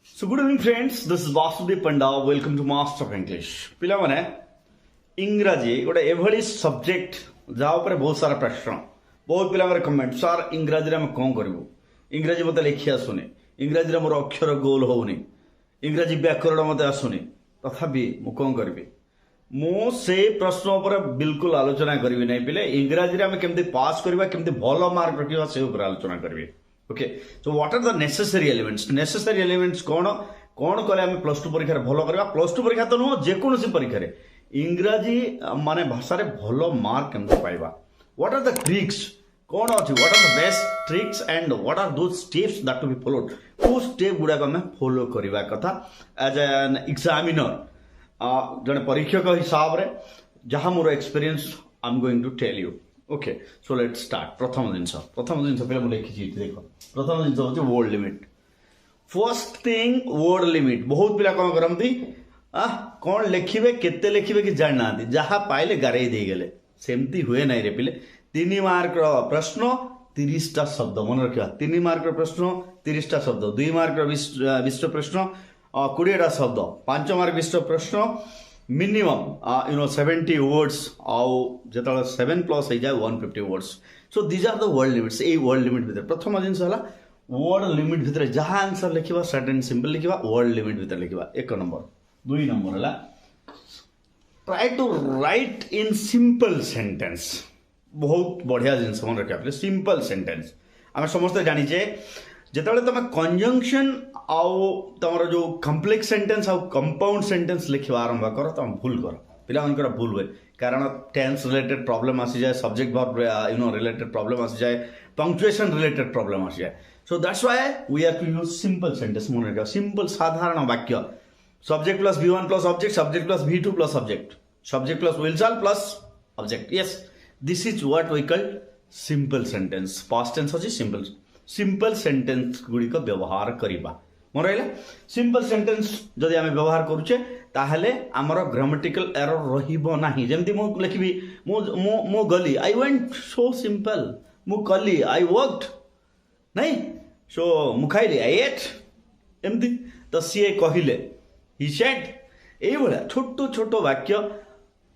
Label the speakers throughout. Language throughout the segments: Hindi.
Speaker 1: So good evening friends, this is Vasudev Panda. Welcome to Master of English. ପିଲାମାନେ ଇଂରାଜୀ ଗୋଟେ ଏଭଳି ସବଜେକ୍ଟ ଯାହା ଉପରେ ବହୁତ ସାରା ପ୍ରଶ୍ନ ବହୁତ ପିଲାଙ୍କର କମେଣ୍ଟ ସାର୍ ଇଂରାଜୀରେ ଆମେ କ'ଣ କରିବୁ ଇଂରାଜୀ ମୋତେ ଲେଖି ଆସୁନି ଇଂରାଜୀରେ ମୋର ଅକ୍ଷର ଗୋଲ ହେଉନି ଇଂରାଜୀ ବ୍ୟାକରଣ ମୋତେ ଆସୁନି ତଥାପି ମୁଁ କ'ଣ କରିବି ମୁଁ ସେଇ ପ୍ରଶ୍ନ ଉପରେ ବିଲକୁଲ ଆଲୋଚନା କରିବି ନାହିଁ ପିଲେ ଇଂରାଜୀରେ ଆମେ କେମିତି ପାସ୍ କରିବା କେମିତି ଭଲ ମାର୍କ ରଖିବା ସେ ଉପରେ ଆଲୋଚନା କରିବି okay so what are the necessary elements कौन कले आम प्लस टू परीक्षा भल करवा प्लस टू परीक्षा तो नुह जेकोसी परीक्षा इंग्राजी माने भाषा रे भल मार्क केमती पाइबा व्हाट आर द ट्रिक्स कौन अच्छी what are the best tricks and what are those steps that to be followed को स्टेप गुड़ाक आम फॉलो करवा कथा एज एन एग्जामिनर जड़े परीक्षक हिसाब रे जहाँ मोर experience I am going to tell you okay so let start प्रथम जिनस पे लिखी देख प्रथम जिनस हूँ word limit first thing word limit बहुत पिला कौन करती कौन लिखे केते लिखे कि जानी ना जहाँ पाइले गारे देगले सेमती हुए ना रे पिले 3 मार्क प्रश्न 30टा शब्द मन रखा 3 मार्क प्रश्न 30टा शब्द 2 मार्क 20 प्रश्न 20टा शब्द 5 मार्क 20 प्रश्न मिनिमम 70 वर्ड्स आउ जो 7 प्लस हो जाए 150 words so these are the word limits ए वर्ड लिमिट भितर प्रथम जिनस है वर्ड लिमिट भितर जहाँ आंसर लिखा सर्ट एंड सिंपल लिखा वर्ड लिमिट भितर लिखा 1 नंबर 2 नंबर है try to write in simple sentence बहुत बढ़िया जिनस मन रखा सिंपल सेंटेंस आम समस्ते जानीचे जिते तुम कंजंक्शन आउ तुम जो कम्प्लेक्स सेंटेंस आउ कंपाउंड सेंटेंस लिखा आरंभ कर तुम भूल कर पिला भूल हुए कारण टेंस रिलेटेड प्रॉब्लम आसी जाए सब्जेक्ट वर्ब रिलेटेड प्रॉब्लम आसी जाए पंक्चुएशन रिलेटेड प्रॉब्लम आसी जाए so that's why we have to use simple sentence मन रखा सिंपल साधारण वाक्य subject plus V1 plus subject plus V2 plus subject plus will shall plus object yes this is what we call simple sentence past tense अछि सिंपल सेंटेंस गुड़िक व्यवहार करवा मन रहा सिंपल सेंटेंस जदि आम व्यवहार करुचे ताहले आमर ग्रामेटिकल एरर रहिबो नाही जेमती मु लिखिबी मु गली आई वेंट सो सिंपल मु कली आई वर्कड नहीं सो मु खाइली आई एट एमती तो सी कहले ही सेड एई भला छोटो छोटो वाक्य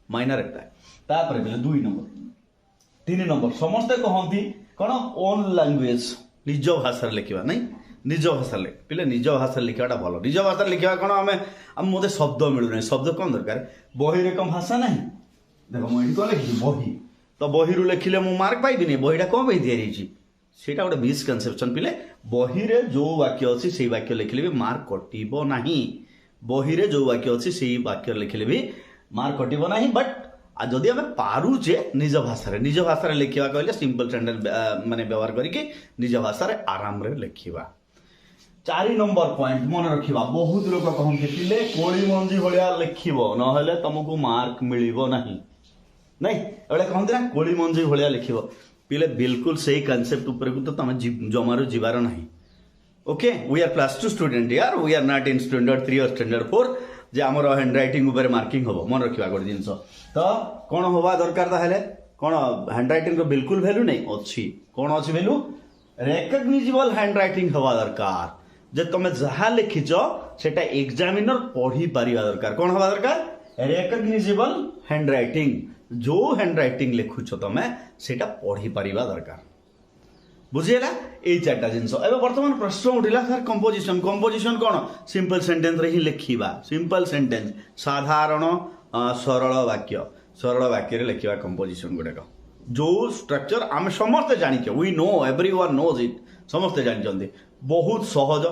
Speaker 1: माइनर रहता है तापर 2 नंबर 3 नंबर समस्त कहती कौन ओन लैंग्वेज निज भाषा लिखा नहीं निज भाषा पिले निज भाषा लिखाटा भल निज भाषा लिखा कौन आम मत शब्द मिलूना शब्द कौन दरकार बही कम भाषा ना देख मुझे कौन लिखी बही तो बही लिखिले मु मार्क पाइबी बहीटा कौन तैयारी सेटा गोटे मिसकनसेप्शन पिले बही जो वाक्य अच्छी से वाक्य लिखिले भी मार्क कटो ना बही जो वाक्य अच्छी से वाक्य लिखिले भी मार्क कटो ना बट जदि आम पारुचे निज भाषा लिखा कहले सिंपल सेंटेंस माने व्यवहार करके निज भाषा आराम रे लिखा 4 नंबर पॉइंट मन रखा बहुत लोग कहते पिले कोड़ी मंजी भाया लिख ना तुमको मार्क मिल नहीं एवं कहते ना कोड़ी मंजी भाया लिख पिले बिल्कुल सही कनसेप्ट उपर को तो तुम जमारू जीवार ना okay we are plus 2 student यार we are not in standard 3 और स्टैंडर्ड 4 जे आमर हैंड रईटिंग मार्किंग हम मन रखा गोटे जिनस तो कौन हवा दरकार ताहले कौन हैंड रईटिंग बिल्कुल वैल्यू नहीं अच्छी कौन अच्छी वैल्यू रेकग्निजिबल हैंड रईटिंग हवा दरकार जे तुम जहाँ लिखिच सेटा एग्जामिनर पढ़ी पारिबा दरकार कौन हवा दरकार रेकग्निजिबल हैंड रईटिंग जो हैंड रईटिंग लिखुच तुम सेटा पढ़ी पारिबा दरकार बुझीगला ये 4टा जिनस एवं बर्तमान प्रश्न उठिला सर कंपोजिशन कौन सिंपल सेंटेंस रे ही लिखिबा सिंपल सेंटेंस साधारण सरल वाक्य लिखा कंपोजिशन गुड़ाक जो स्ट्रक्चर आम समस्ते जानिचे we know everyone knows it समस्ते जानते बहुत सहज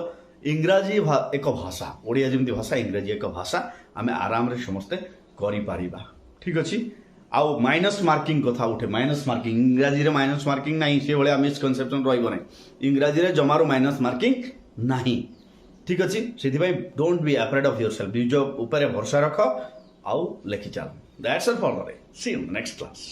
Speaker 1: इंग्राजी एक भाषा ओडिया जमी भाषा इंग्राजी एक भाषा आम आराम रे समस्ते करिपारिबा ठीक अच्छे आउ माइनस मार्किंग कथा उठे माइनस मार्किंग इंग्राजी रे माइनस मार्किंग नहीं से भाया मिसकनसेप्शन रहिबो नहीं इंग्राजी रे जमारू माइनस मार्किंग नहीं ठीक अच्छे से don't be afraid of yourself निज ऊपर भरोसा रख आउ लिखि चल that's all for the day see you in the next class.